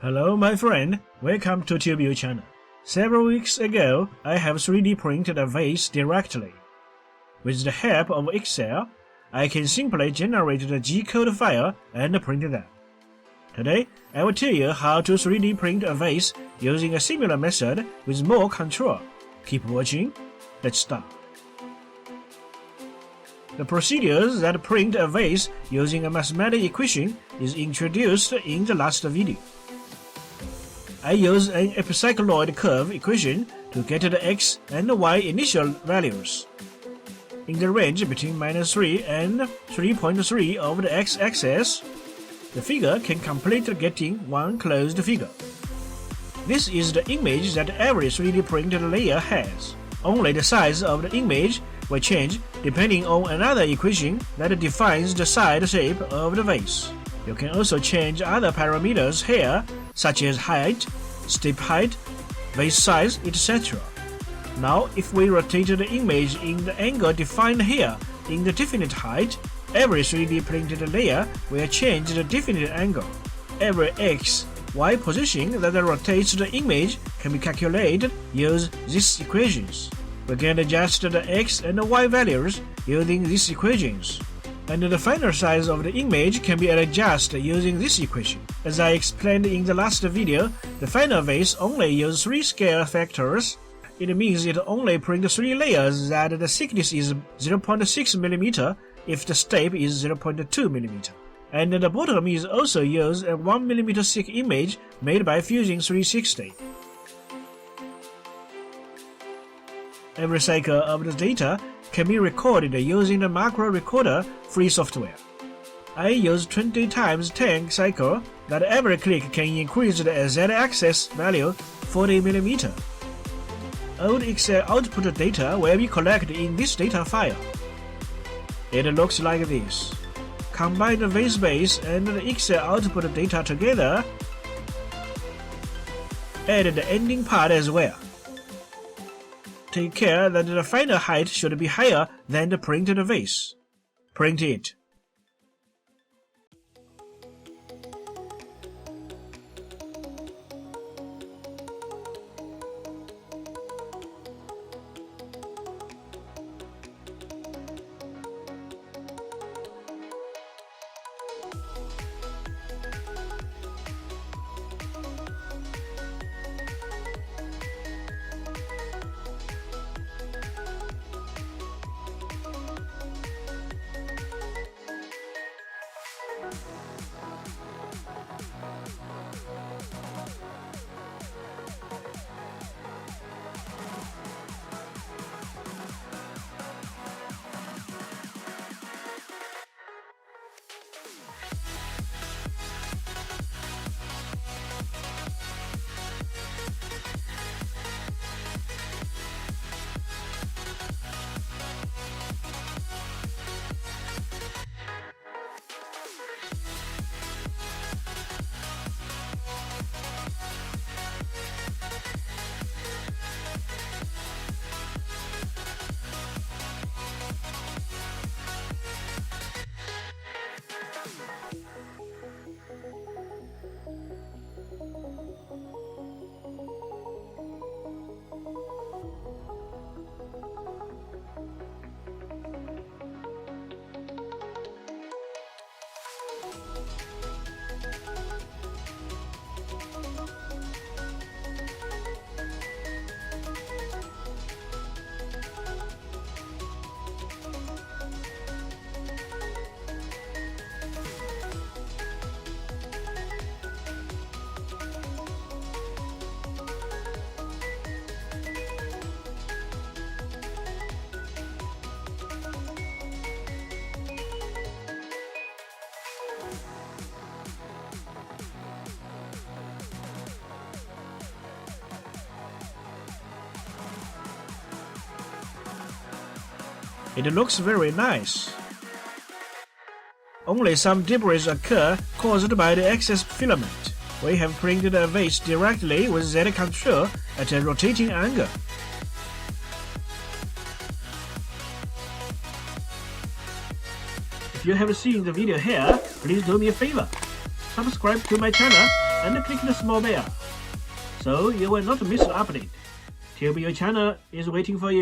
Hello my friend, welcome to TubeU channel. Several weeks ago, I have 3D printed a vase directly. With the help of Excel, I can simply generate the G-code file and print them. Today, I will tell you how to 3D print a vase using a similar method with more control. Keep watching. Let's start. The procedures that print a vase using a mathematical equation is introduced in the last video. I use an epicycloid curve equation to get the x and y initial values. In the range between -3 and 3.3 of the x-axis, the figure can complete getting one closed figure. This is the image that every 3D printed layer has. Only the size of the image will change depending on another equation that defines the side shape of the vase. You can also change other parameters here, such as height, strip height, vase size, etc. Now, if we rotate the image in the angle defined here in the definite height, every 3D printed layer will change the definite angle. Every x, y position that rotates the image can be calculated using these equations. We can adjust the x and y values using these equations, and the final size of the image can be adjusted using this equation. As I explained in the last video, the final vase only uses 3 scale factors. It means it only prints 3 layers that the thickness is 0.6 mm if the step is 0.2 mm. And the bottom is also used a 1 mm thick image made by Fusion 360. Every cycle of the data can be recorded using the Macro Recorder free software. I use 20 × 10 cycle that every click can increase the z-axis value 40 mm. Old Excel output data will be collected in this data file. It looks like this. Combine the vase base and the Excel output data together. Add the ending part as well. Take care that the final height should be higher than the printed vase. Print it. It looks very nice. Only some debris occur caused by the excess filament. We have printed a vase directly with Z control at a rotating angle. If you have seen the video here, please do me a favor. Subscribe to my channel and click the small bell, so you will not miss an update. TLBU channel is waiting for you.